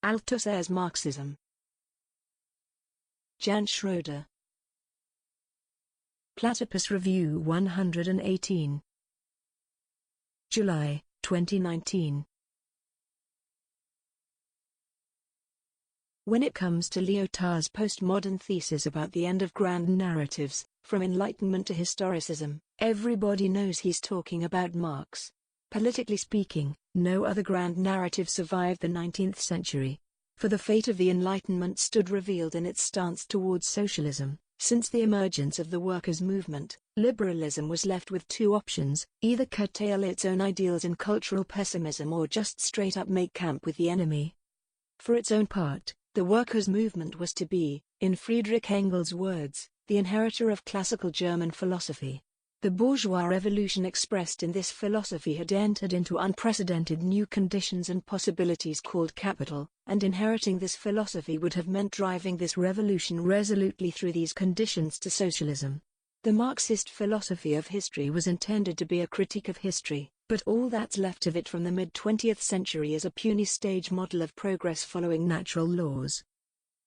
Althusser's Marxism. Jan Schroeder. Platypus Review 118. July, 2019. When it comes to Lyotard's postmodern thesis about the end of grand narratives, from Enlightenment to historicism, everybody knows he's talking about Marx. Politically speaking, no other grand narrative survived the 19th century. For the fate of the Enlightenment stood revealed in its stance towards socialism. Since the emergence of the workers' movement, liberalism was left with two options: either curtail its own ideals in cultural pessimism or just straight up make camp with the enemy. For its own part, the workers' movement was to be, in Friedrich Engels' words, the inheritor of classical German philosophy. The bourgeois revolution expressed in this philosophy had entered into unprecedented new conditions and possibilities called capital, and inheriting this philosophy would have meant driving this revolution resolutely through these conditions to socialism. The Marxist philosophy of history was intended to be a critique of history, but all that's left of it from the mid-20th century is a puny stage model of progress following natural laws.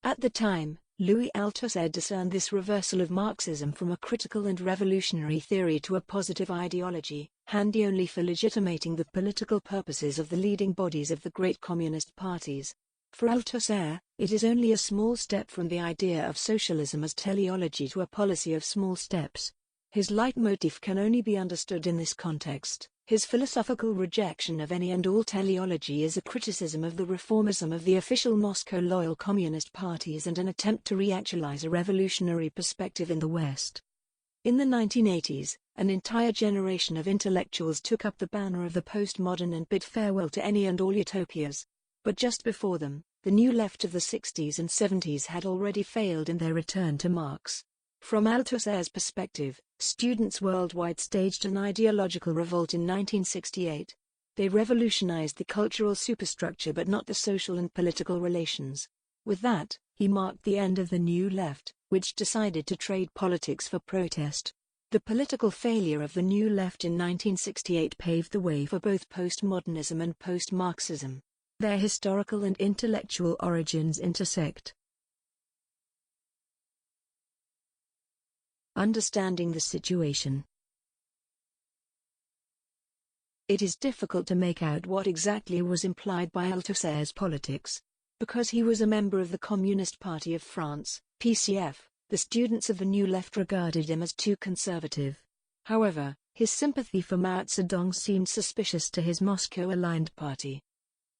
At the time, Louis Althusser discerned this reversal of Marxism from a critical and revolutionary theory to a positive ideology, handy only for legitimating the political purposes of the leading bodies of the great communist parties. For Althusser, it is only a small step from the idea of socialism as teleology to a policy of small steps. His leitmotif can only be understood in this context. His philosophical rejection of any and all teleology is a criticism of the reformism of the official Moscow-loyal communist parties and an attempt to reactualize a revolutionary perspective in the West. In the 1980s, an entire generation of intellectuals took up the banner of the postmodern and bid farewell to any and all utopias. But just before them, the new left of the 60s and 70s had already failed in their return to Marx. From Althusser's perspective, students worldwide staged an ideological revolt in 1968. They revolutionized the cultural superstructure but not the social and political relations. With that, he marked the end of the new left, which decided to trade politics for protest. The political failure of the new left in 1968 paved the way for both postmodernism and post-Marxism. Their historical and intellectual origins intersect. Understanding the situation. It is difficult to make out what exactly was implied by Althusser's politics. Because he was a member of the Communist Party of France, PCF, the students of the New Left regarded him as too conservative. However, his sympathy for Mao Zedong seemed suspicious to his Moscow-aligned party.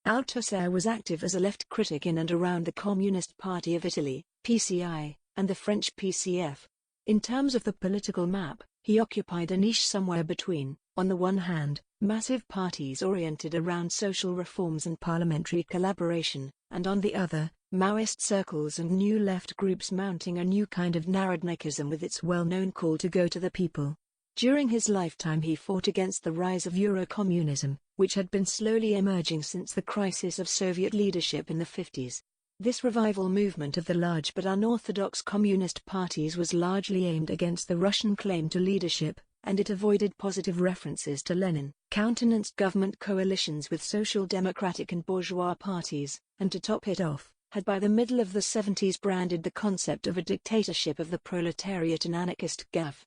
Althusser was active as a left critic in and around the Communist Party of Italy, PCI, and the French PCF. In terms of the political map, he occupied a niche somewhere between, on the one hand, massive parties oriented around social reforms and parliamentary collaboration, and on the other, Maoist circles and new left groups mounting a new kind of Narodnikism with its well-known call to go to the people. During his lifetime he fought against the rise of Eurocommunism, which had been slowly emerging since the crisis of Soviet leadership in the 50s. This revival movement of the large but unorthodox communist parties was largely aimed against the Russian claim to leadership, and it avoided positive references to Lenin, countenanced government coalitions with social democratic and bourgeois parties, and to top it off, had by the middle of the 70s branded the concept of a dictatorship of the proletariat an anarchist gaffe.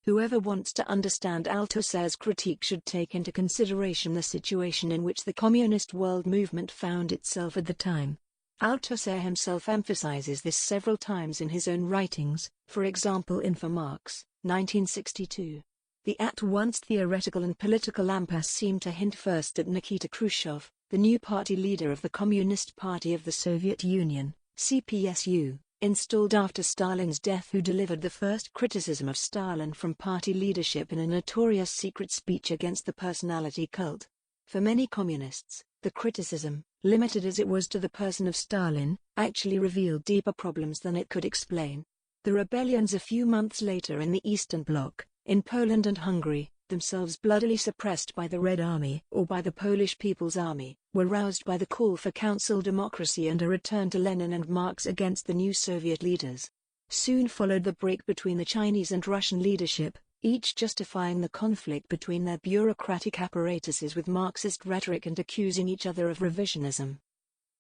Whoever wants to understand Althusser's critique should take into consideration the situation in which the communist world movement found itself at the time. Althusser himself emphasizes this several times in his own writings, for example in For Marx, 1962. The at-once theoretical and political impasse seemed to hint first at Nikita Khrushchev, the new party leader of the Communist Party of the Soviet Union, CPSU, installed after Stalin's death, who delivered the first criticism of Stalin from party leadership in a notorious secret speech against the personality cult. For many communists, the criticism, limited as it was to the person of Stalin, actually revealed deeper problems than it could explain. The rebellions a few months later in the Eastern Bloc, in Poland and Hungary, themselves bloodily suppressed by the Red Army or by the Polish People's Army, were roused by the call for council democracy and a return to Lenin and Marx against the new Soviet leaders. Soon followed the break between the Chinese and Russian leadership, each justifying the conflict between their bureaucratic apparatuses with Marxist rhetoric and accusing each other of revisionism.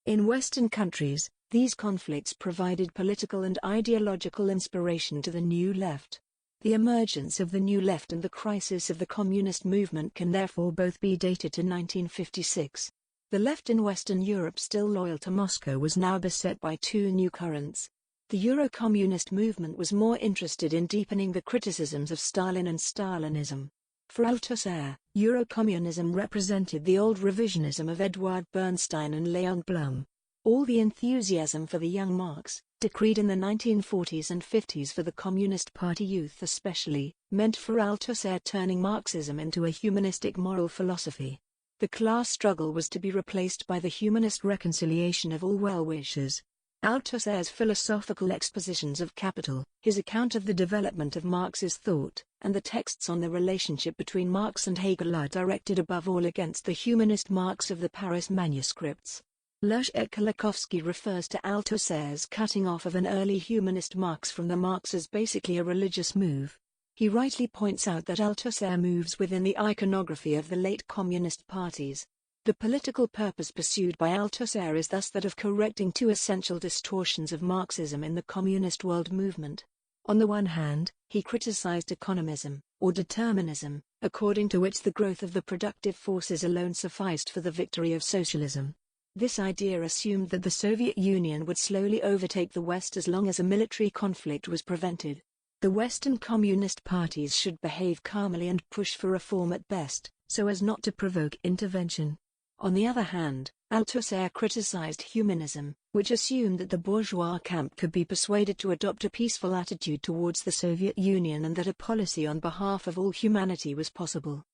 In Western countries, these conflicts provided political and ideological inspiration to the New Left. The emergence of the New Left and the crisis of the communist movement can therefore both be dated to 1956. The left in Western Europe, still loyal to Moscow, was now beset by two new currents. The Euro-communist movement was more interested in deepening the criticisms of Stalin and Stalinism. For Althusser, Eurocommunism represented the old revisionism of Eduard Bernstein and Leon Blum. All the enthusiasm for the young Marx, decreed in the 1940s and 50s for the Communist Party youth especially, meant for Althusser turning Marxism into a humanistic moral philosophy. The class struggle was to be replaced by the humanist reconciliation of all well-wishers. Althusser's philosophical expositions of Capital, his account of the development of Marx's thought, and the texts on the relationship between Marx and Hegel are directed above all against the humanist Marx of the Paris manuscripts. Leszek Kolakowski refers to Althusser's cutting off of an early humanist Marx from the Marx as basically a religious move. He rightly points out that Althusser moves within the iconography of the late communist parties. The political purpose pursued by Althusser is thus that of correcting two essential distortions of Marxism in the communist world movement. On the one hand, he criticized economism, or determinism, according to which the growth of the productive forces alone sufficed for the victory of socialism. This idea assumed that the Soviet Union would slowly overtake the West as long as a military conflict was prevented. The Western communist parties should behave calmly and push for reform at best, so as not to provoke intervention. On the other hand, Althusser criticized humanism, which assumed that the bourgeois camp could be persuaded to adopt a peaceful attitude towards the Soviet Union and that a policy on behalf of all humanity was possible.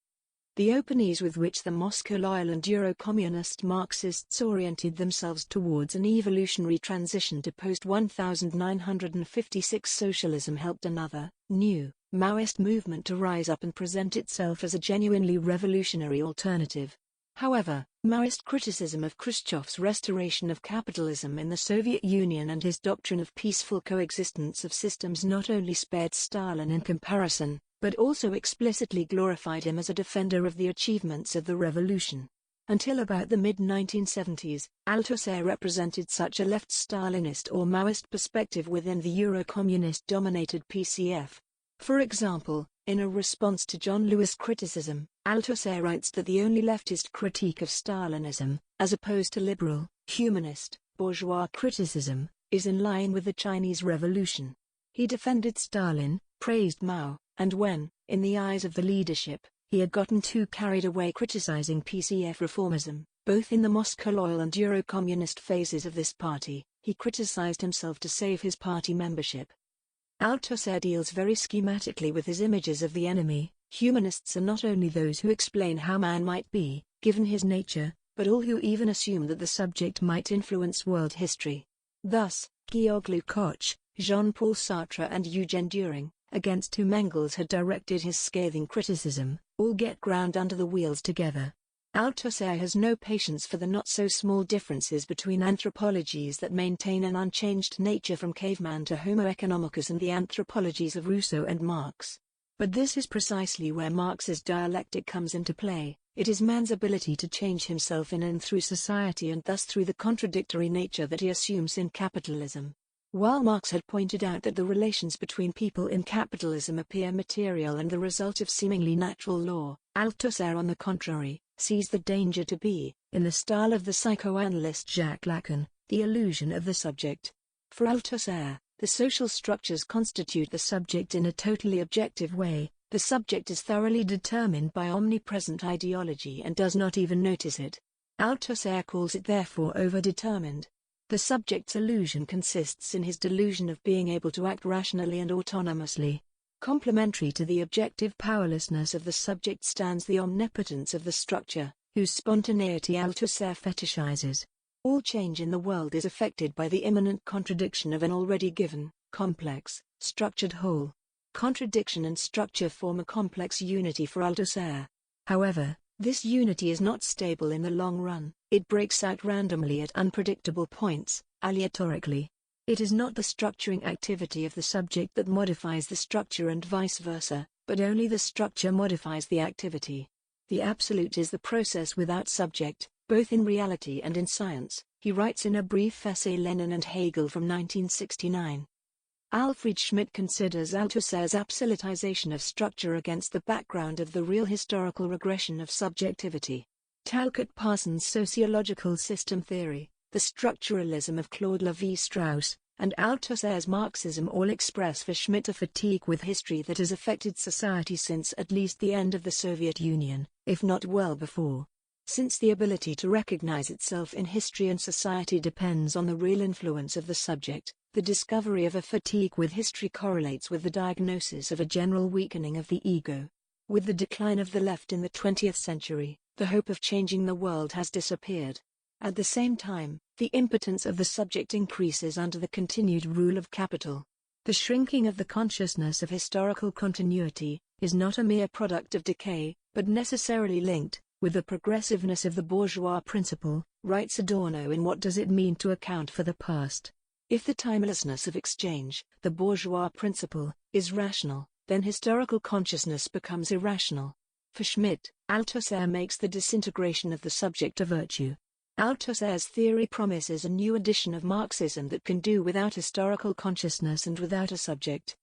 The open ease with which the Moscow-loyal and Euro-communist Marxists oriented themselves towards an evolutionary transition to post-1956 socialism helped another, new, Maoist movement to rise up and present itself as a genuinely revolutionary alternative. However, Maoist criticism of Khrushchev's restoration of capitalism in the Soviet Union and his doctrine of peaceful coexistence of systems not only spared Stalin in comparison, but also explicitly glorified him as a defender of the achievements of the revolution. Until about the mid-1970s, Althusser represented such a left-Stalinist or Maoist perspective within the Euro-communist-dominated PCF. For example, in a response to John Lewis criticism, Althusser writes that the only leftist critique of Stalinism, as opposed to liberal, humanist, bourgeois criticism, is in line with the Chinese Revolution. He defended Stalin, praised Mao, and when, in the eyes of the leadership, he had gotten too carried away criticizing PCF reformism, both in the Moscow-loyal and Euro-communist phases of this party, he criticized himself to save his party membership. Althusser deals very schematically with his images of the enemy. Humanists are not only those who explain how man might be, given his nature, but all who even assume that the subject might influence world history. Thus, Georg Lukács, Jean-Paul Sartre and Eugene Düring, against whom Engels had directed his scathing criticism, all get ground under the wheels together. Althusser has no patience for the not-so-small differences between anthropologies that maintain an unchanged nature from caveman to Homo economicus and the anthropologies of Rousseau and Marx. But this is precisely where Marx's dialectic comes into play. It is man's ability to change himself in and through society and thus through the contradictory nature that he assumes in capitalism. While Marx had pointed out that the relations between people in capitalism appear material and the result of seemingly natural law, Althusser on the contrary, sees the danger to be, in the style of the psychoanalyst Jacques Lacan, the illusion of the subject. For Althusser, the social structures constitute the subject in a totally objective way. The subject is thoroughly determined by omnipresent ideology and does not even notice it. Althusser calls it therefore overdetermined. The subject's illusion consists in his delusion of being able to act rationally and autonomously. Complementary to the objective powerlessness of the subject stands the omnipotence of the structure, whose spontaneity Althusser fetishizes. All change in the world is affected by the immanent contradiction of an already given, complex, structured whole. Contradiction and structure form a complex unity for Althusser. However, this unity is not stable in the long run. It breaks out randomly at unpredictable points, aleatorically. It is not the structuring activity of the subject that modifies the structure and vice versa, but only the structure modifies the activity. The absolute is the process without subject, both in reality and in science, he writes in a brief essay Lenin and Hegel from 1969. Alfred Schmidt considers Althusser's absolutization of structure against the background of the real historical regression of subjectivity. Talcott Parsons' sociological system theory, the structuralism of Claude Lévi-Strauss, and Althusser's Marxism all express for Schmidt a fatigue with history that has affected society since at least the end of the Soviet Union, if not well before. Since the ability to recognize itself in history and society depends on the real influence of the subject, the discovery of a fatigue with history correlates with the diagnosis of a general weakening of the ego. With the decline of the left in the 20th century, the hope of changing the world has disappeared. At the same time, the impotence of the subject increases under the continued rule of capital. The shrinking of the consciousness of historical continuity is not a mere product of decay, but necessarily linked with the progressiveness of the bourgeois principle, writes Adorno in What Does It Mean to Account for the Past? If the timelessness of exchange, the bourgeois principle, is rational, then historical consciousness becomes irrational. For Schmidt, Althusser makes the disintegration of the subject a virtue. Althusser's theory promises a new edition of Marxism that can do without historical consciousness and without a subject.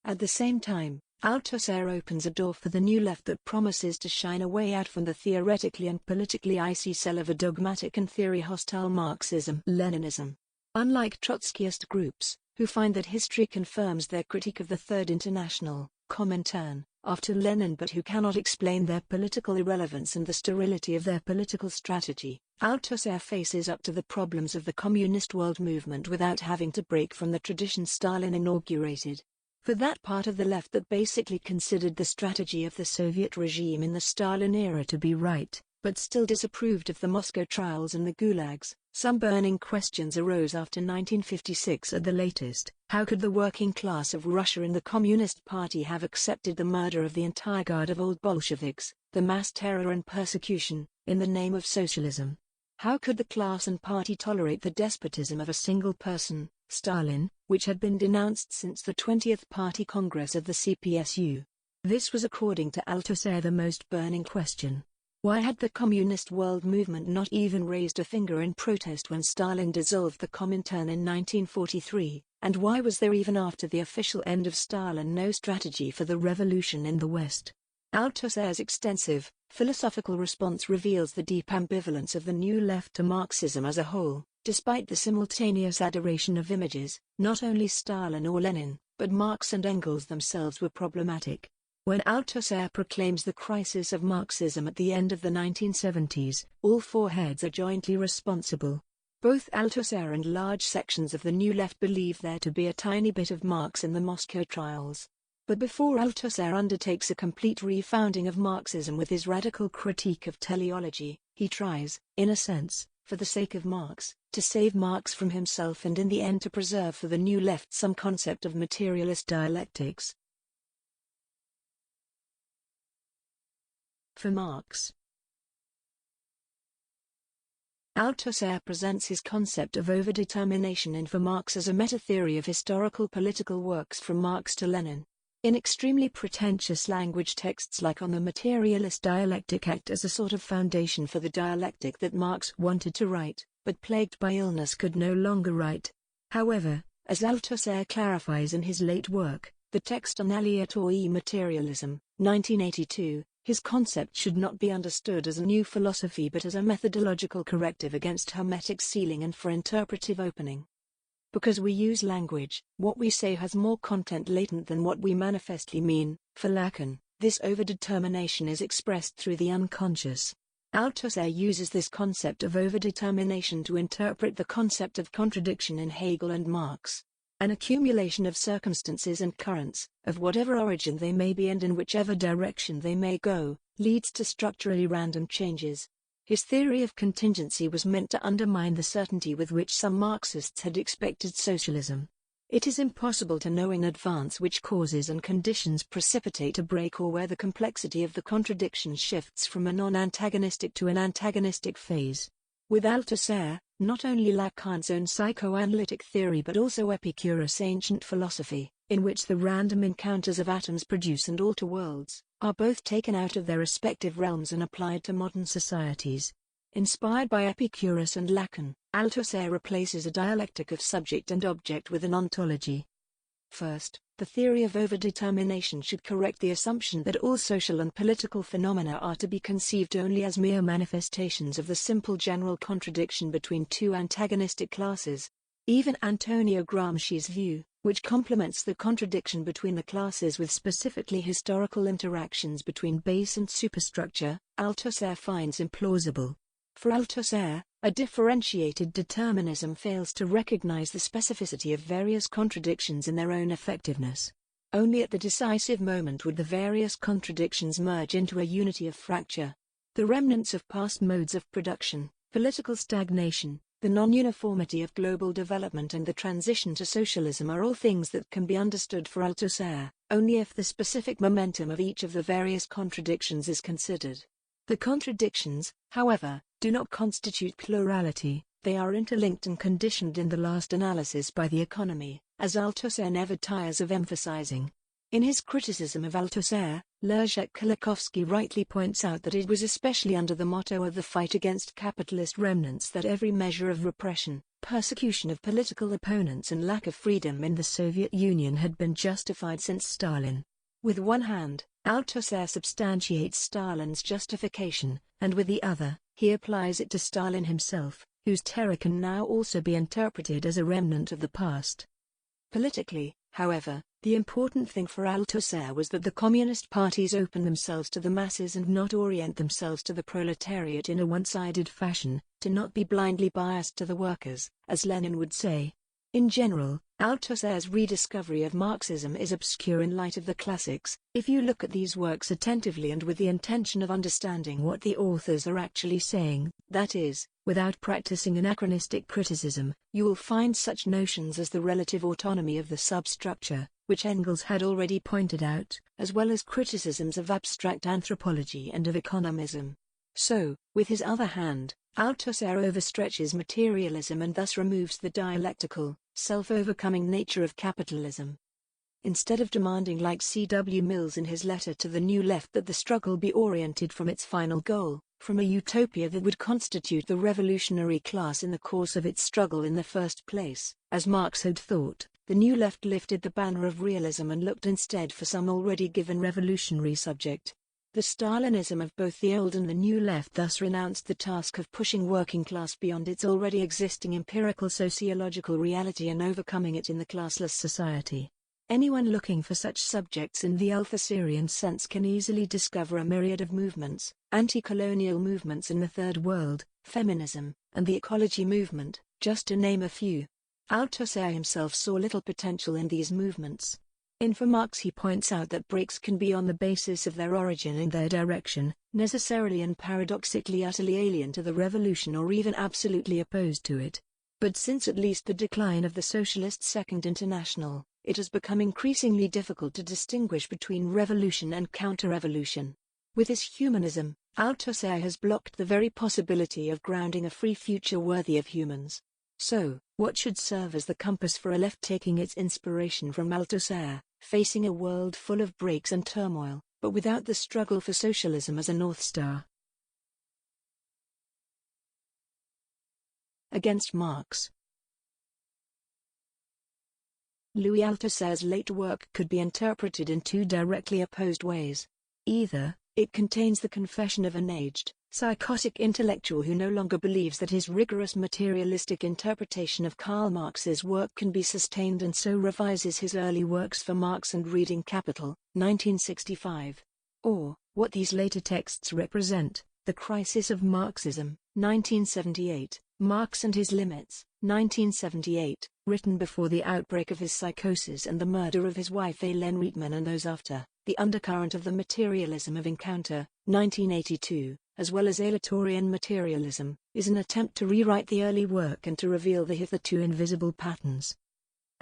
At the same time, Althusser opens a door for the new left that promises to shine a way out from the theoretically and politically icy cell of a dogmatic and theory-hostile Marxism-Leninism. Unlike Trotskyist groups, who find that history confirms their critique of the Third International, Comintern, after Lenin but who cannot explain their political irrelevance and the sterility of their political strategy, Althusser faces up to the problems of the communist world movement without having to break from the tradition Stalin inaugurated. For that part of the left that basically considered the strategy of the Soviet regime in the Stalin era to be right, but still disapproved of the Moscow trials and the gulags, some burning questions arose after 1956 at the latest. How could the working class of Russia and the Communist Party have accepted the murder of the entire guard of old Bolsheviks, the mass terror and persecution, in the name of socialism? How could the class and party tolerate the despotism of a single person, Stalin, which had been denounced since the 20th Party Congress of the CPSU? This was according to Althusser the most burning question. Why had the communist world movement not even raised a finger in protest when Stalin dissolved the Comintern in 1943, and why was there even after the official end of Stalin no strategy for the revolution in the West? Althusser's extensive, philosophical response reveals the deep ambivalence of the new left to Marxism as a whole, despite the simultaneous adoration of images. Not only Stalin or Lenin, but Marx and Engels themselves were problematic. When Althusser proclaims the crisis of Marxism at the end of the 1970s, all four heads are jointly responsible. Both Althusser and large sections of the New Left believe there to be a tiny bit of Marx in the Moscow trials. But before Althusser undertakes a complete refounding of Marxism with his radical critique of teleology, he tries, in a sense, for the sake of Marx, to save Marx from himself and in the end to preserve for the New Left some concept of materialist dialectics. For Marx, Althusser presents his concept of overdetermination in For Marx as a meta-theory of historical political works from Marx to Lenin. In extremely pretentious language, texts like On the Materialist Dialectic act as a sort of foundation for the dialectic that Marx wanted to write, but plagued by illness could no longer write. However, as Althusser clarifies in his late work, the text on aleatory materialism, 1982, his concept should not be understood as a new philosophy but as a methodological corrective against hermetic sealing and for interpretive opening. Because we use language, what we say has more content latent than what we manifestly mean. For Lacan, this overdetermination is expressed through the unconscious. Althusser uses this concept of overdetermination to interpret the concept of contradiction in Hegel and Marx. An accumulation of circumstances and currents, of whatever origin they may be and in whichever direction they may go, leads to structurally random changes. His theory of contingency was meant to undermine the certainty with which some Marxists had expected socialism. It is impossible to know in advance which causes and conditions precipitate a break or where the complexity of the contradiction shifts from a non-antagonistic to an antagonistic phase. With Althusser, not only Lacan's own psychoanalytic theory but also Epicurus' ancient philosophy, in which the random encounters of atoms produce and alter worlds, are both taken out of their respective realms and applied to modern societies. Inspired by Epicurus and Lacan, Althusser replaces a dialectic of subject and object with an ontology. First, the theory of overdetermination should correct the assumption that all social and political phenomena are to be conceived only as mere manifestations of the simple general contradiction between two antagonistic classes. Even Antonio Gramsci's view, which complements the contradiction between the classes with specifically historical interactions between base and superstructure, Althusser finds implausible. For Althusser, a differentiated determinism fails to recognize the specificity of various contradictions in their own effectiveness. Only at the decisive moment would the various contradictions merge into a unity of fracture. The remnants of past modes of production, political stagnation, the non-uniformity of global development and the transition to socialism are all things that can be understood for Althusser, only if the specific momentum of each of the various contradictions is considered. The contradictions, however, do not constitute plurality, they are interlinked and conditioned in the last analysis by the economy, as Althusser never tires of emphasizing. In his criticism of Althusser, Leszek Kolakowski rightly points out that it was especially under the motto of the fight against capitalist remnants that every measure of repression, persecution of political opponents and lack of freedom in the Soviet Union had been justified since Stalin. With one hand, Althusser substantiates Stalin's justification, and with the other, he applies it to Stalin himself, whose terror can now also be interpreted as a remnant of the past. Politically, however, the important thing for Althusser was that the communist parties open themselves to the masses and not orient themselves to the proletariat in a one-sided fashion, to not be blindly biased to the workers, as Lenin would say. In general, Althusser's rediscovery of Marxism is obscure in light of the classics. If you look at these works attentively and with the intention of understanding what the authors are actually saying, that is, without practicing anachronistic criticism, you will find such notions as the relative autonomy of the substructure, which Engels had already pointed out, as well as criticisms of abstract anthropology and of economism. So, with his other hand, Althusser overstretches materialism and thus removes the dialectical, self-overcoming nature of capitalism. Instead of demanding like C.W. Mills in his letter to the New Left that the struggle be oriented from its final goal, from a utopia that would constitute the revolutionary class in the course of its struggle in the first place, as Marx had thought, the New Left lifted the banner of realism and looked instead for some already given revolutionary subject. The Stalinism of both the old and the new left thus renounced the task of pushing working class beyond its already existing empirical sociological reality and overcoming it in the classless society. Anyone looking for such subjects in the Althusserian sense can easily discover a myriad of movements, anti-colonial movements in the Third World, feminism, and the ecology movement, just to name a few. Althusser himself saw little potential in these movements. For Marx he points out that breaks can be on the basis of their origin and their direction, necessarily and paradoxically utterly alien to the revolution or even absolutely opposed to it. But since at least the decline of the Socialist Second International, it has become increasingly difficult to distinguish between revolution and counter-revolution. With his humanism, Althusser has blocked the very possibility of grounding a free future worthy of humans. So, what should serve as the compass for a left taking its inspiration from Althusser, facing a world full of breaks and turmoil, but without the struggle for socialism as a North Star? Against Marx. Louis Althusser's late work could be interpreted in two directly opposed ways. Either, it contains the confession of an aged, psychotic intellectual who no longer believes that his rigorous materialistic interpretation of Karl Marx's work can be sustained and so revises his early works for Marx and Reading Capital, 1965. Or, what these later texts represent, The Crisis of Marxism, 1978, Marx and His Limits, 1978, written before the outbreak of his psychosis and the murder of his wife Hélène Rietmann and those after, The Undercurrent of the Materialism of Encounter, 1982, as well as Aleatorian Materialism, is an attempt to rewrite the early work and to reveal the hitherto invisible patterns.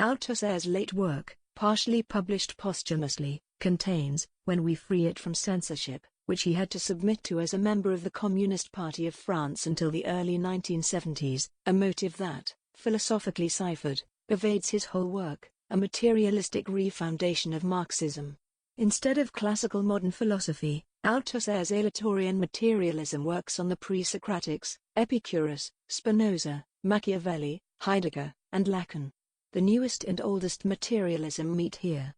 Althusser's late work, partially published posthumously, contains, When We Free It from Censorship, which he had to submit to as a member of the Communist Party of France until the early 1970s, a motive that, philosophically ciphered, pervades his whole work, a materialistic refoundation of Marxism. Instead of classical modern philosophy, Althusser's Aleatorian materialism works on the pre-Socratics, Epicurus, Spinoza, Machiavelli, Heidegger, and Lacan. The newest and oldest materialism meet here.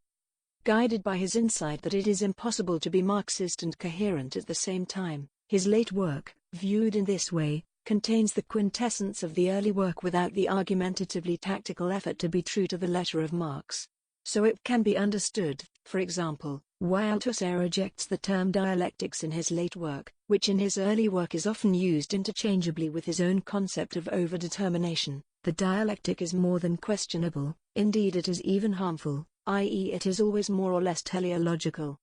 Guided by his insight that it is impossible to be Marxist and coherent at the same time, his late work, viewed in this way, contains the quintessence of the early work without the argumentatively tactical effort to be true to the letter of Marx. So it can be understood, for example, why Althusser rejects the term dialectics in his late work, which in his early work is often used interchangeably with his own concept of overdetermination. The dialectic is more than questionable, indeed it is even harmful, i.e. it is always more or less teleological.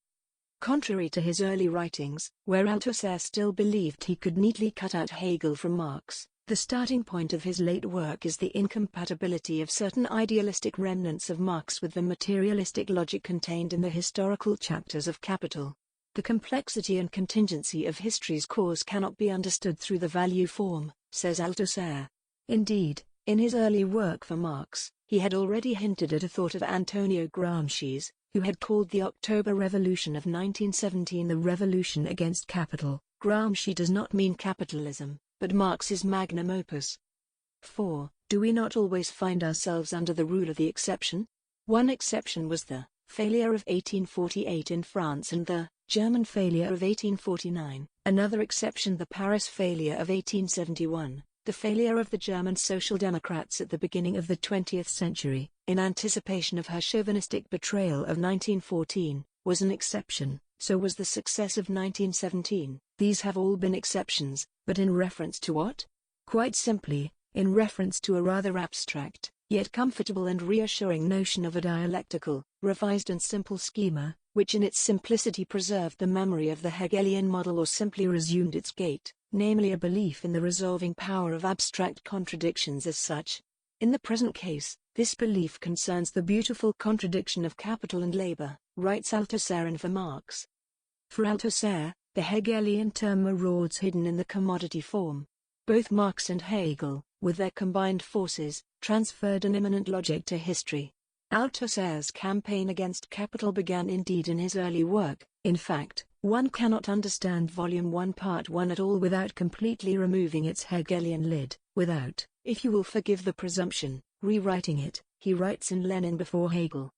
Contrary to his early writings, where Althusser still believed he could neatly cut out Hegel from Marx, the starting point of his late work is the incompatibility of certain idealistic remnants of Marx with the materialistic logic contained in the historical chapters of Capital. The complexity and contingency of history's cause cannot be understood through the value form, says Althusser. Indeed, in his early work for Marx, he had already hinted at a thought of Antonio Gramsci's, who had called the October Revolution of 1917 the revolution against capital. Gramsci does not mean capitalism, but Marx's magnum opus. 4. Do we not always find ourselves under the rule of the exception? One exception was the failure of 1848 in France and the German failure of 1849, another exception the Paris failure of 1871, the failure of the German Social Democrats at the beginning of the 20th century, in anticipation of her chauvinistic betrayal of 1914, was an exception. So was the success of 1917. These have all been exceptions, but in reference to what? Quite simply, in reference to a rather abstract, yet comfortable and reassuring notion of a dialectical, revised and simple schema, which in its simplicity preserved the memory of the Hegelian model or simply resumed its gait, namely a belief in the resolving power of abstract contradictions as such. In the present case, this belief concerns the beautiful contradiction of capital and labor, writes Althusser and for Marx. For Althusser, the Hegelian term marauds hidden in the commodity form. Both Marx and Hegel, with their combined forces, transferred an immanent logic to history. Althusser's campaign against capital began indeed in his early work. In fact, one cannot understand Volume 1 Part 1 at all without completely removing its Hegelian lid, without, if you will forgive the presumption, rewriting it, he writes in Lenin before Hegel.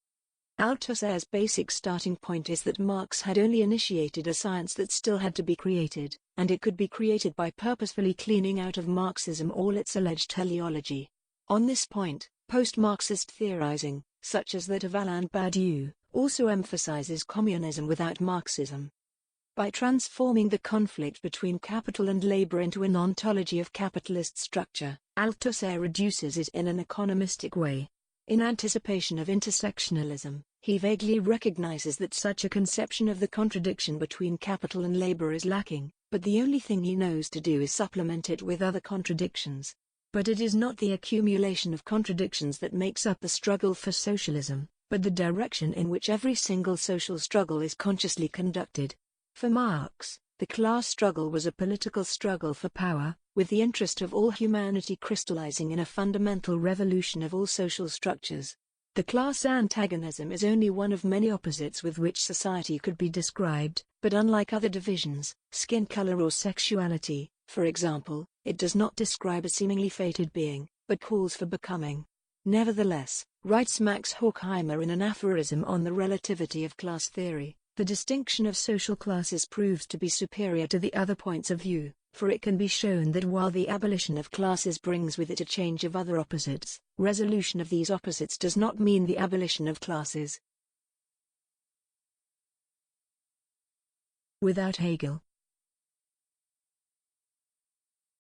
Althusser's basic starting point is that Marx had only initiated a science that still had to be created, and it could be created by purposefully cleaning out of Marxism all its alleged teleology. On this point, post-Marxist theorizing, such as that of Alain Badiou, also emphasizes communism without Marxism. By transforming the conflict between capital and labor into an ontology of capitalist structure, Althusser reduces it in an economistic way. In anticipation of intersectionalism, he vaguely recognizes that such a conception of the contradiction between capital and labor is lacking, but the only thing he knows to do is supplement it with other contradictions. But it is not the accumulation of contradictions that makes up the struggle for socialism, but the direction in which every single social struggle is consciously conducted. For Marx, the class struggle was a political struggle for power, with the interest of all humanity crystallizing in a fundamental revolution of all social structures. The class antagonism is only one of many opposites with which society could be described, but unlike other divisions, skin color or sexuality, for example, it does not describe a seemingly fated being, but calls for becoming. Nevertheless, writes Max Horkheimer in an aphorism on the relativity of class theory, the distinction of social classes proves to be superior to the other points of view, for it can be shown that while the abolition of classes brings with it a change of other opposites, resolution of these opposites does not mean the abolition of classes. Without Hegel.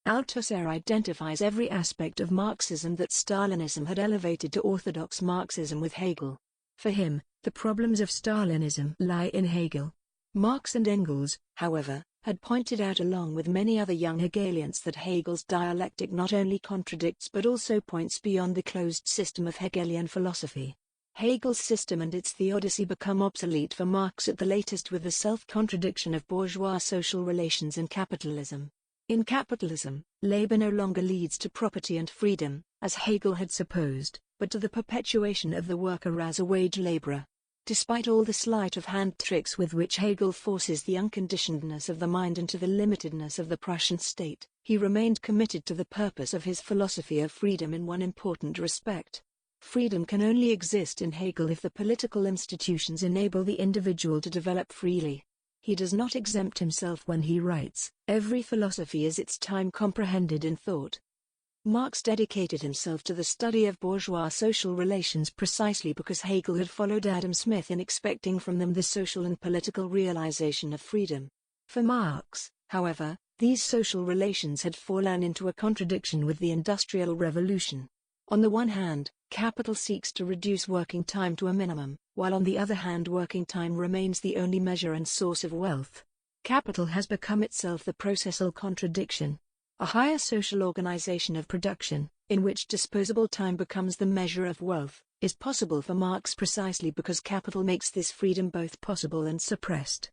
Althusser identifies every aspect of Marxism that Stalinism had elevated to orthodox Marxism with Hegel. For him, the problems of Stalinism lie in Hegel. Marx and Engels, however, had pointed out along with many other young Hegelians that Hegel's dialectic not only contradicts but also points beyond the closed system of Hegelian philosophy. Hegel's system and its theodicy become obsolete for Marx at the latest with the self-contradiction of bourgeois social relations in capitalism. In capitalism, labor no longer leads to property and freedom, as Hegel had supposed, but to the perpetuation of the worker as a wage laborer. Despite all the sleight-of-hand tricks with which Hegel forces the unconditionedness of the mind into the limitedness of the Prussian state, he remained committed to the purpose of his philosophy of freedom in one important respect. Freedom can only exist in Hegel if the political institutions enable the individual to develop freely. He does not exempt himself when he writes, "Every philosophy is its time comprehended in thought." Marx dedicated himself to the study of bourgeois social relations precisely because Hegel had followed Adam Smith in expecting from them the social and political realization of freedom. For Marx, however, these social relations had fallen into a contradiction with the Industrial Revolution. On the one hand, capital seeks to reduce working time to a minimum, while on the other hand working time remains the only measure and source of wealth. Capital has become itself the processual contradiction. A higher social organization of production, in which disposable time becomes the measure of wealth, is possible for Marx precisely because capital makes this freedom both possible and suppressed.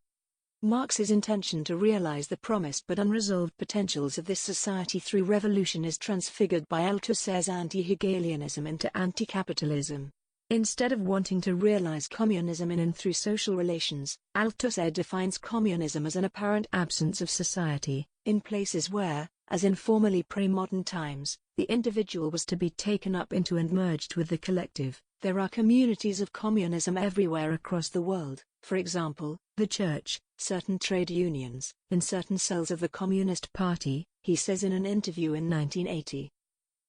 Marx's intention to realize the promised but unresolved potentials of this society through revolution is transfigured by Althusser's anti-Hegelianism into anti-capitalism. Instead of wanting to realize communism in and through social relations, Althusser defines communism as an apparent absence of society, in places where, as in formerly pre-modern times, the individual was to be taken up into and merged with the collective. There are communities of communism everywhere across the world, for example, the church, certain trade unions, and certain cells of the Communist Party, he says in an interview in 1980.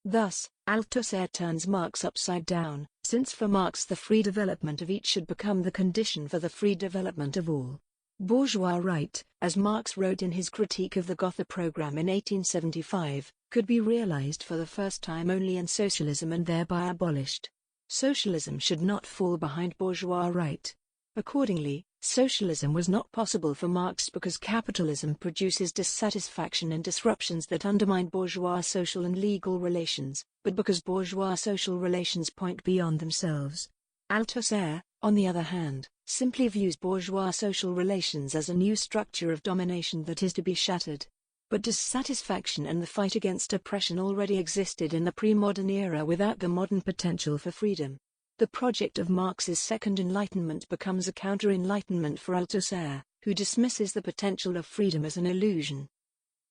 Thus, Althusser turns Marx upside down, since for Marx the free development of each should become the condition for the free development of all. Bourgeois right, as Marx wrote in his critique of the Gotha program in 1875, could be realized for the first time only in socialism and thereby abolished. Socialism should not fall behind bourgeois right. Accordingly, socialism was not possible for Marx because capitalism produces dissatisfaction and disruptions that undermine bourgeois social and legal relations, but because bourgeois social relations point beyond themselves. Althusser, on the other hand, simply views bourgeois social relations as a new structure of domination that is to be shattered. But dissatisfaction and the fight against oppression already existed in the pre-modern era without the modern potential for freedom. The project of Marx's Second Enlightenment becomes a counter-enlightenment for Althusser, who dismisses the potential of freedom as an illusion.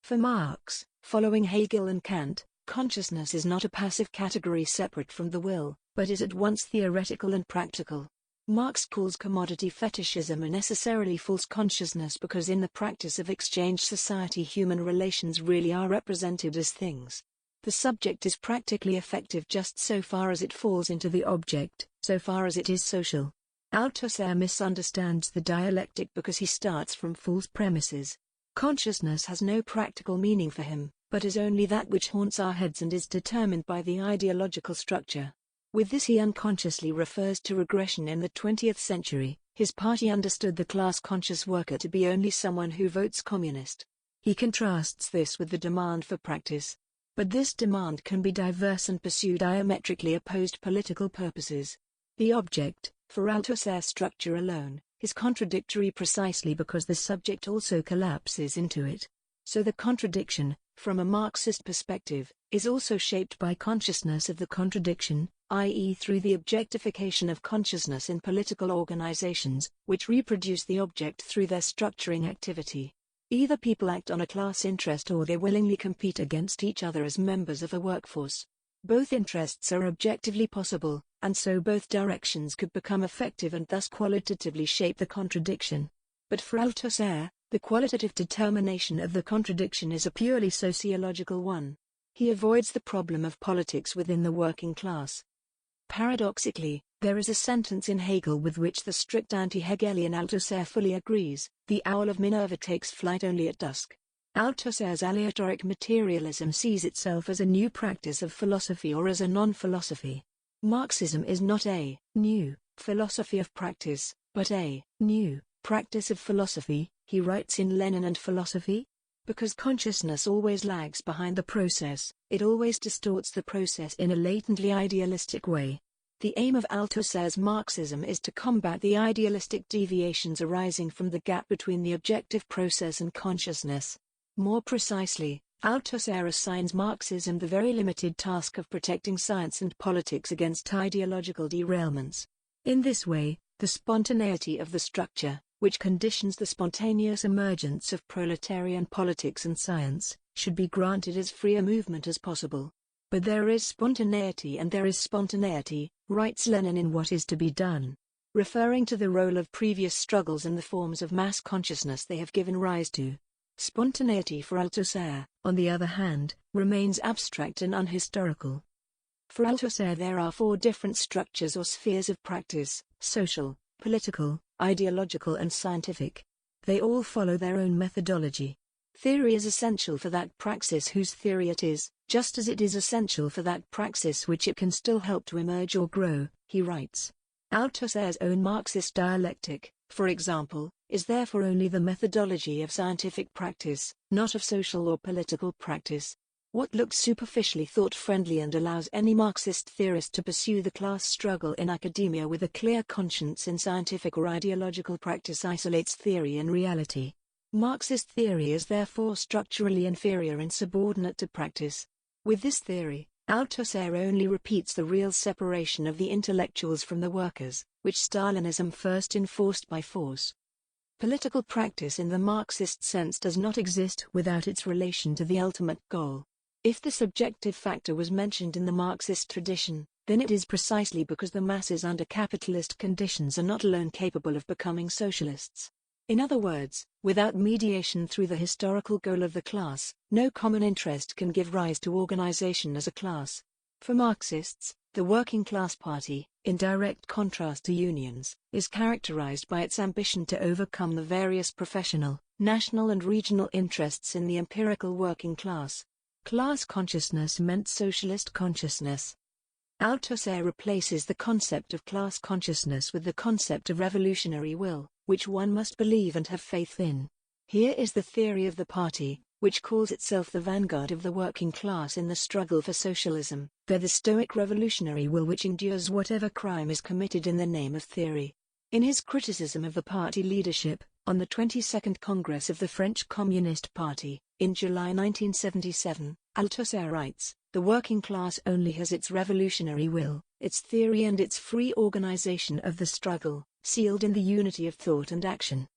For Marx, following Hegel and Kant, consciousness is not a passive category separate from the will, but is at once theoretical and practical. Marx calls commodity fetishism a necessarily false consciousness because in the practice of exchange society human relations really are represented as things. The subject is practically effective just so far as it falls into the object, so far as it is social. Althusser misunderstands the dialectic because he starts from false premises. Consciousness has no practical meaning for him, but is only that which haunts our heads and is determined by the ideological structure. With this he unconsciously refers to regression in the 20th century. His party understood the class-conscious worker to be only someone who votes communist. He contrasts this with the demand for practice. But this demand can be diverse and pursue diametrically opposed political purposes. The object, for Althusser's structure alone, is contradictory precisely because the subject also collapses into it. So the contradiction, from a Marxist perspective, is also shaped by consciousness of the contradiction, i.e. through the objectification of consciousness in political organizations, which reproduce the object through their structuring activity. Either people act on a class interest or they willingly compete against each other as members of a workforce. Both interests are objectively possible, and so both directions could become effective and thus qualitatively shape the contradiction. But for Althusser, the qualitative determination of the contradiction is a purely sociological one. He avoids the problem of politics within the working class. Paradoxically, there is a sentence in Hegel with which the strict anti-Hegelian Althusser fully agrees: the owl of Minerva takes flight only at dusk. Althusser's aleatoric materialism sees itself as a new practice of philosophy or as a non-philosophy. Marxism is not a new philosophy of practice, but a new practice of philosophy, he writes in Lenin and Philosophy. Because consciousness always lags behind the process, it always distorts the process in a latently idealistic way. The aim of Althusser's Marxism is to combat the idealistic deviations arising from the gap between the objective process and consciousness. More precisely, Althusser assigns Marxism the very limited task of protecting science and politics against ideological derailments. In this way, The spontaneity of the structure, which conditions the spontaneous emergence of proletarian politics and science, should be granted as free a movement as possible. But there is spontaneity and there is spontaneity, writes Lenin in What Is to Be Done. Referring to the role of previous struggles and the forms of mass consciousness they have given rise to. Spontaneity for Althusser, on the other hand, remains abstract and unhistorical. For Althusser there are 4 different structures or spheres of practice: social, political, ideological and scientific. They all follow their own methodology. Theory is essential for that praxis whose theory it is, just as it is essential for that praxis which it can still help to emerge or grow, he writes. Althusser's own Marxist dialectic, for example, is therefore only the methodology of scientific practice, not of social or political practice. What looks superficially thought-friendly and allows any Marxist theorist to pursue the class struggle in academia with a clear conscience in scientific or ideological practice isolates theory and reality. Marxist theory is therefore structurally inferior and subordinate to practice. With this theory, Althusser only repeats the real separation of the intellectuals from the workers, which Stalinism first enforced by force. Political practice in the Marxist sense does not exist without its relation to the ultimate goal. If the subjective factor was mentioned in the Marxist tradition, then it is precisely because the masses under capitalist conditions are not alone capable of becoming socialists. In other words, without mediation through the historical goal of the class, no common interest can give rise to organization as a class. For Marxists, the working class party, in direct contrast to unions, is characterized by its ambition to overcome the various professional, national and regional interests in the empirical working class. Class consciousness meant socialist consciousness. Althusser replaces the concept of class consciousness with the concept of revolutionary will, which one must believe and have faith in. Here is the theory of the party, which calls itself the vanguard of the working class in the struggle for socialism, the Stoic revolutionary will which endures whatever crime is committed in the name of theory. In his criticism of the party leadership, on the 22nd Congress of the French Communist Party, in July 1977, Althusser writes, "The working class only has its revolutionary will, its theory and its free organization of the struggle, sealed in the unity of thought and action."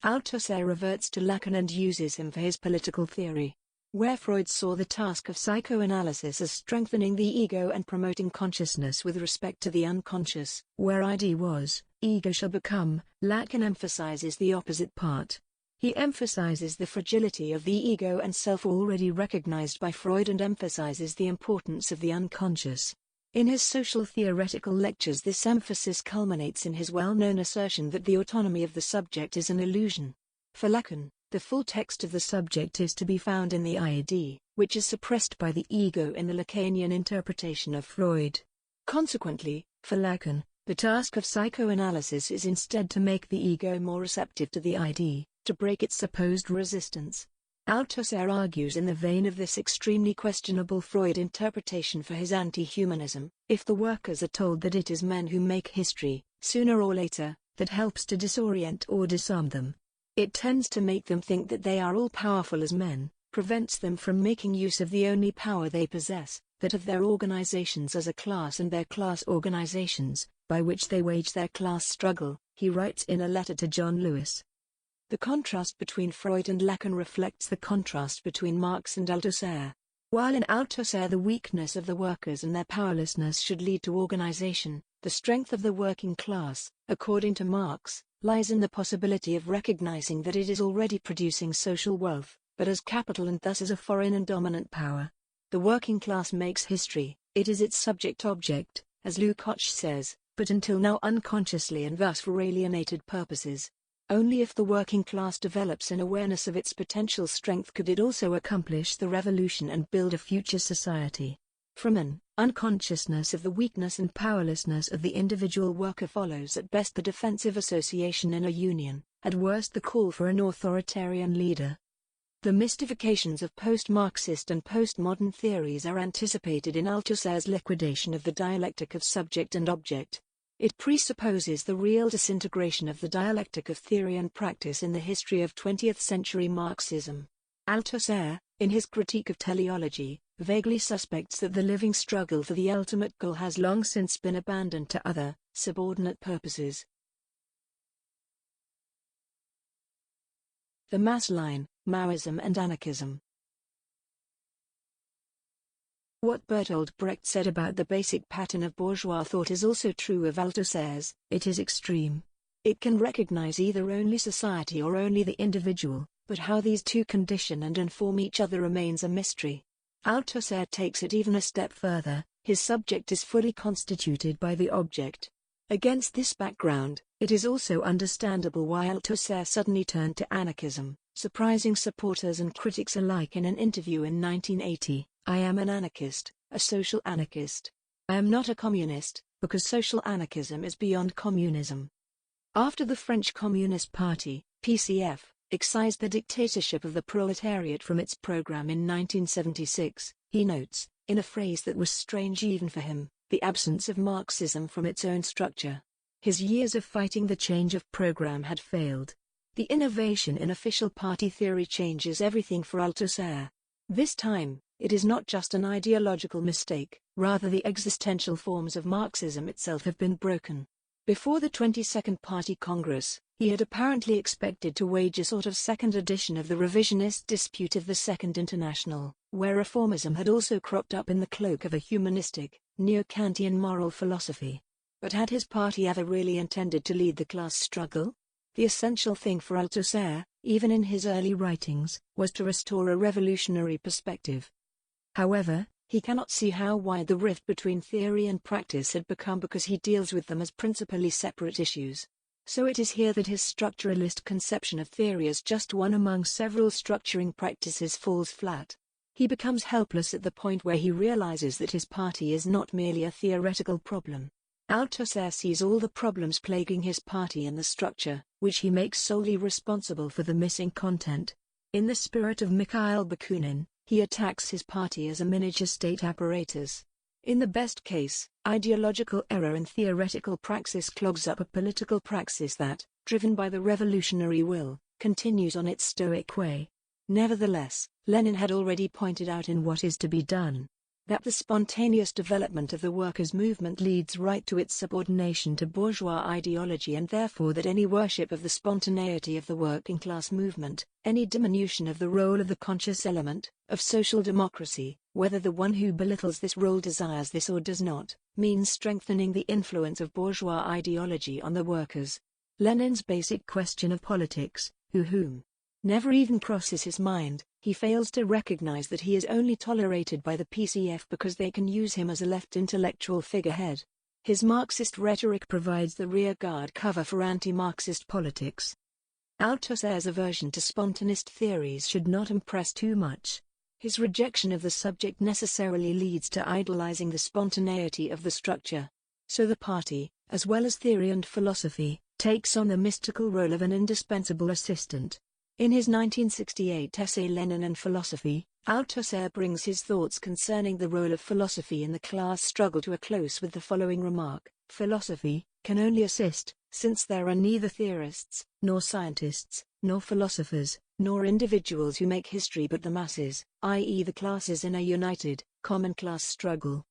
Althusser reverts to Lacan and uses him for his political theory. Where Freud saw the task of psychoanalysis as strengthening the ego and promoting consciousness with respect to the unconscious, where ID was, ego shall become, Lacan emphasizes the opposite part. He emphasizes the fragility of the ego and self already recognized by Freud and emphasizes the importance of the unconscious. In his social theoretical lectures this emphasis culminates in his well-known assertion that the autonomy of the subject is an illusion. For Lacan, the full text of the subject is to be found in the ID, which is suppressed by the ego in the Lacanian interpretation of Freud. Consequently, for Lacan, the task of psychoanalysis is instead to make the ego more receptive to the ID, to break its supposed resistance. Althusser argues in the vein of this extremely questionable Freud interpretation for his anti-humanism. If the workers are told that it is men who make history, sooner or later, that helps to disorient or disarm them. It tends to make them think that they are all-powerful as men, prevents them from making use of the only power they possess, that of their organizations as a class and their class organizations, by which they wage their class struggle, he writes in a letter to John Lewis. The contrast between Freud and Lacan reflects the contrast between Marx and Althusser. While in Althusser the weakness of the workers and their powerlessness should lead to organization, the strength of the working class, according to Marx, lies in the possibility of recognizing that it is already producing social wealth, but as capital and thus as a foreign and dominant power. The working class makes history, it is its subject-object, as Lukács says, but until now unconsciously and thus for alienated purposes. Only if the working class develops an awareness of its potential strength could it also accomplish the revolution and build a future society. From an unconsciousness of the weakness and powerlessness of the individual worker follows at best the defensive association in a union, at worst the call for an authoritarian leader. The mystifications of post-Marxist and postmodern theories are anticipated in Althusser's liquidation of the dialectic of subject and object. It presupposes the real disintegration of the dialectic of theory and practice in the history of 20th-century Marxism. Althusser, in his critique of teleology, vaguely suspects that the living struggle for the ultimate goal has long since been abandoned to other, subordinate purposes. The Mass Line, Maoism and Anarchism. What Bertolt Brecht said about the basic pattern of bourgeois thought is also true of Althusser's. It is extreme. It can recognize either only society or only the individual, but how these two condition and inform each other remains a mystery. Althusser takes it even a step further. His subject is fully constituted by the object. Against this background, it is also understandable why Althusser suddenly turned to anarchism, surprising supporters and critics alike in an interview in 1980. I am an anarchist, a social anarchist. I am not a communist, because social anarchism is beyond communism. After the French Communist Party, PCF, excised the dictatorship of the proletariat from its program in 1976, he notes, in a phrase that was strange even for him, the absence of Marxism from its own structure. His years of fighting the change of program had failed. The innovation in official party theory changes everything for Althusser. This time, it is not just an ideological mistake, rather the existential forms of Marxism itself have been broken. Before the 22nd Party Congress, he had apparently expected to wage a sort of second edition of the revisionist dispute of the Second International, where reformism had also cropped up in the cloak of a humanistic, neo-Kantian moral philosophy. But had his party ever really intended to lead the class struggle? The essential thing for Althusser, even in his early writings, was to restore a revolutionary perspective. However, he cannot see how wide the rift between theory and practice had become because he deals with them as principally separate issues. So it is here that his structuralist conception of theory as just one among several structuring practices falls flat. He becomes helpless at the point where he realizes that his party is not merely a theoretical problem. Althusser sees all the problems plaguing his party in the structure, which he makes solely responsible for the missing content. In the spirit of Mikhail Bakunin, he attacks his party as a miniature state apparatus. In the best case, ideological error in theoretical praxis clogs up a political praxis that, driven by the revolutionary will, continues on its stoic way. Nevertheless, Lenin had already pointed out in What Is to Be Done that the spontaneous development of the workers' movement leads right to its subordination to bourgeois ideology, and therefore that any worship of the spontaneity of the working class movement, any diminution of the role of the conscious element, of social democracy, whether the one who belittles this role desires this or does not, means strengthening the influence of bourgeois ideology on the workers. Lenin's basic question of politics, whom, never even crosses his mind. He fails to recognize that he is only tolerated by the PCF because they can use him as a left intellectual figurehead. His Marxist rhetoric provides the rearguard cover for anti-Marxist politics. Althusser's aversion to spontanist theories should not impress too much. His rejection of the subject necessarily leads to idolizing the spontaneity of the structure. So the party, as well as theory and philosophy, takes on the mystical role of an indispensable assistant. In his 1968 essay Lenin and Philosophy, Althusser brings his thoughts concerning the role of philosophy in the class struggle to a close with the following remark: philosophy can only assist, since there are neither theorists, nor scientists, nor philosophers, nor individuals who make history but the masses, i.e. the classes in a united, common class struggle.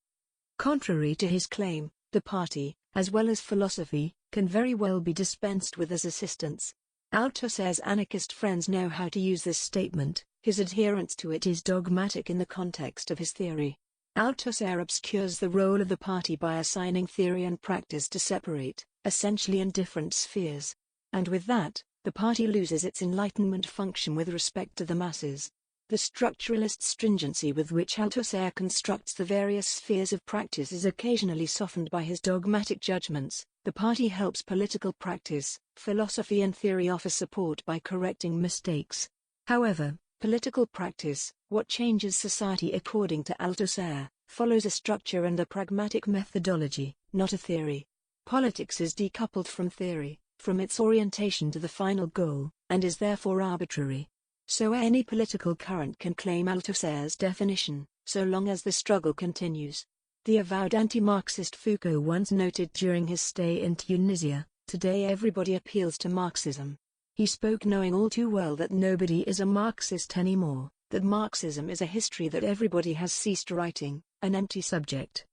Contrary to his claim, the party, as well as philosophy, can very well be dispensed with as assistants. Althusser's anarchist friends know how to use this statement. His adherence to it is dogmatic in the context of his theory. Althusser obscures the role of the party by assigning theory and practice to separate, essentially indifferent spheres. And with that, the party loses its enlightenment function with respect to the masses. The structuralist stringency with which Althusser constructs the various spheres of practice is occasionally softened by his dogmatic judgments. The party helps political practice, philosophy and theory offer support by correcting mistakes. However, political practice, what changes society according to Althusser, follows a structure and a pragmatic methodology, not a theory. Politics is decoupled from theory, from its orientation to the final goal, and is therefore arbitrary. So any political current can claim Althusser's definition, so long as the struggle continues. The avowed anti-Marxist Foucault once noted during his stay in Tunisia, "Today everybody appeals to Marxism." He spoke knowing all too well that nobody is a Marxist anymore, that Marxism is a history that everybody has ceased writing, an empty subject.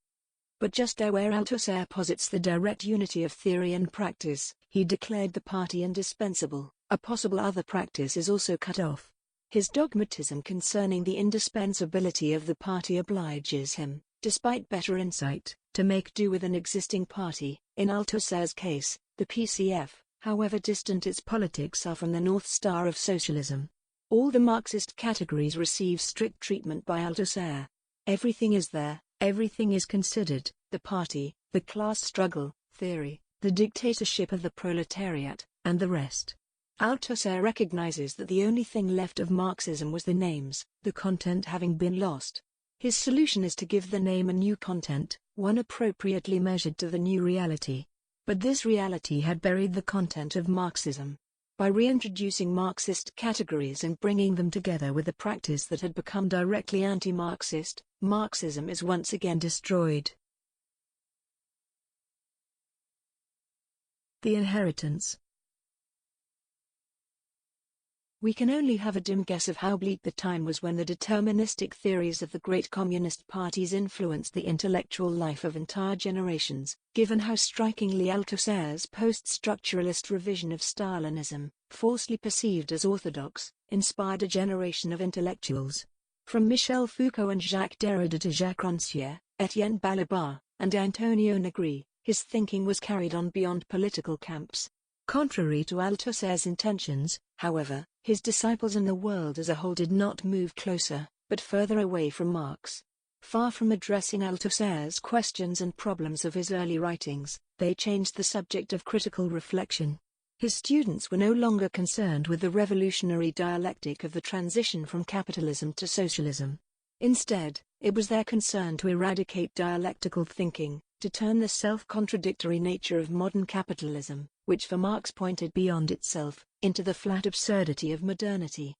But just there where Althusser posits the direct unity of theory and practice, he declared the party indispensable. A possible other practice is also cut off. His dogmatism concerning the indispensability of the party obliges him, despite better insight, to make do with an existing party. In Althusser's case, the PCF, however distant its politics are from the North Star of socialism. All the Marxist categories receive strict treatment by Althusser. Everything is there, everything is considered: the party, the class struggle, theory, the dictatorship of the proletariat, and the rest. Althusser recognizes that the only thing left of Marxism was the names, the content having been lost. His solution is to give the name a new content, one appropriately measured to the new reality. But this reality had buried the content of Marxism. By reintroducing Marxist categories and bringing them together with a practice that had become directly anti-Marxist, Marxism is once again destroyed. The inheritance. We can only have a dim guess of how bleak the time was when the deterministic theories of the great communist parties influenced the intellectual life of entire generations, given how strikingly Althusser's post-structuralist revision of Stalinism, falsely perceived as orthodox, inspired a generation of intellectuals. From Michel Foucault and Jacques Derrida to Jacques Rancière, Etienne Balibar, and Antonio Negri, his thinking was carried on beyond political camps. Contrary to Althusser's intentions, however, his disciples and the world as a whole did not move closer, but further away from Marx. Far from addressing Althusser's questions and problems of his early writings, they changed the subject of critical reflection. His students were no longer concerned with the revolutionary dialectic of the transition from capitalism to socialism. Instead, it was their concern to eradicate dialectical thinking, to turn the self-contradictory nature of modern capitalism, which for Marx pointed beyond itself, into the flat absurdity of modernity.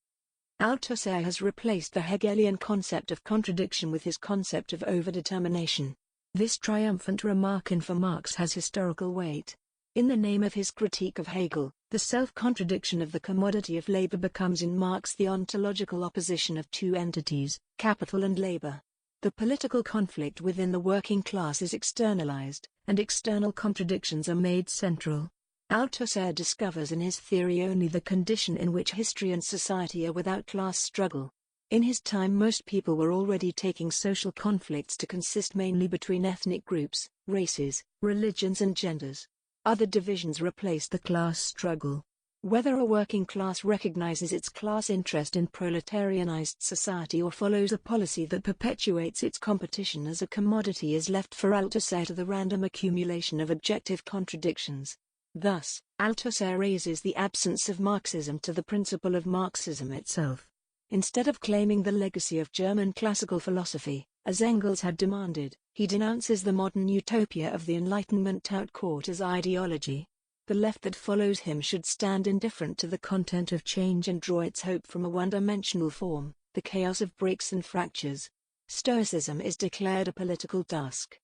Althusser has replaced the Hegelian concept of contradiction with his concept of overdetermination. This triumphant remark in for Marx has historical weight. In the name of his critique of Hegel, the self-contradiction of the commodity of labor becomes in Marx the ontological opposition of two entities, capital and labor. The political conflict within the working class is externalized, and external contradictions are made central. Althusser discovers in his theory only the condition in which history and society are without class struggle. In his time most people were already taking social conflicts to consist mainly between ethnic groups, races, religions and genders. Other divisions replaced the class struggle. Whether a working class recognizes its class interest in proletarianized society or follows a policy that perpetuates its competition as a commodity is left for Althusser to the random accumulation of objective contradictions. Thus, Althusser raises the absence of Marxism to the principle of Marxism itself. Instead of claiming the legacy of German classical philosophy, as Engels had demanded, he denounces the modern utopia of the Enlightenment haute court as ideology. The left that follows him should stand indifferent to the content of change and draw its hope from a one-dimensional form, the chaos of breaks and fractures. Stoicism is declared a political task.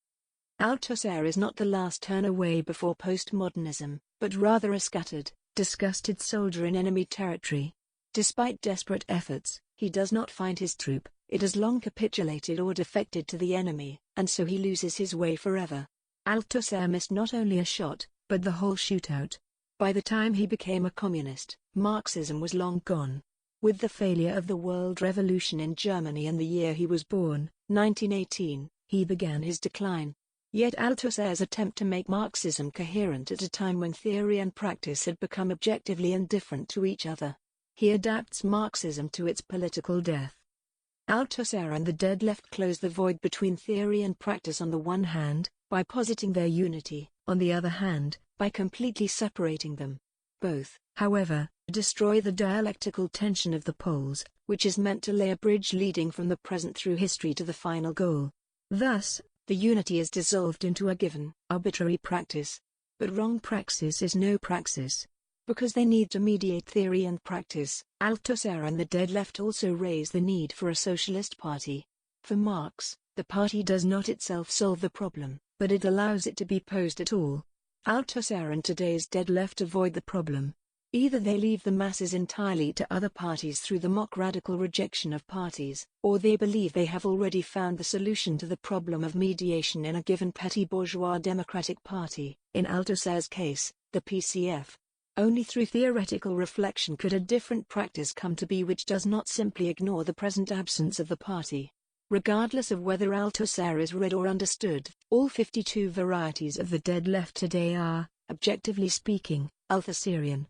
Althusser is not the last turn away before postmodernism, but rather a scattered, disgusted soldier in enemy territory. Despite desperate efforts, he does not find his troop. It has long capitulated or defected to the enemy, and so he loses his way forever. Althusser missed not only a shot, but the whole shootout. By the time he became a communist, Marxism was long gone. With the failure of the World Revolution in Germany and the year he was born, 1918, he began his decline. Yet Althusser's attempt to make Marxism coherent at a time when theory and practice had become objectively indifferent to each other. He adapts Marxism to its political death. Althusser and the Dead Left close the void between theory and practice on the one hand, by positing their unity, on the other hand, by completely separating them. Both, however, destroy the dialectical tension of the poles, which is meant to lay a bridge leading from the present through history to the final goal. Thus, the unity is dissolved into a given, arbitrary practice. But wrong praxis is no praxis. Because they need to mediate theory and practice, Althusser and the Dead Left also raise the need for a socialist party. For Marx, the party does not itself solve the problem, but it allows it to be posed at all. Althusser and today's Dead Left avoid the problem. Either they leave the masses entirely to other parties through the mock radical rejection of parties, or they believe they have already found the solution to the problem of mediation in a given petty bourgeois democratic party, in Althusser's case, the PCF. Only through theoretical reflection could a different practice come to be which does not simply ignore the present absence of the party. Regardless of whether Althusser is read or understood, all 52 varieties of the dead left today are, objectively speaking, Althusserian.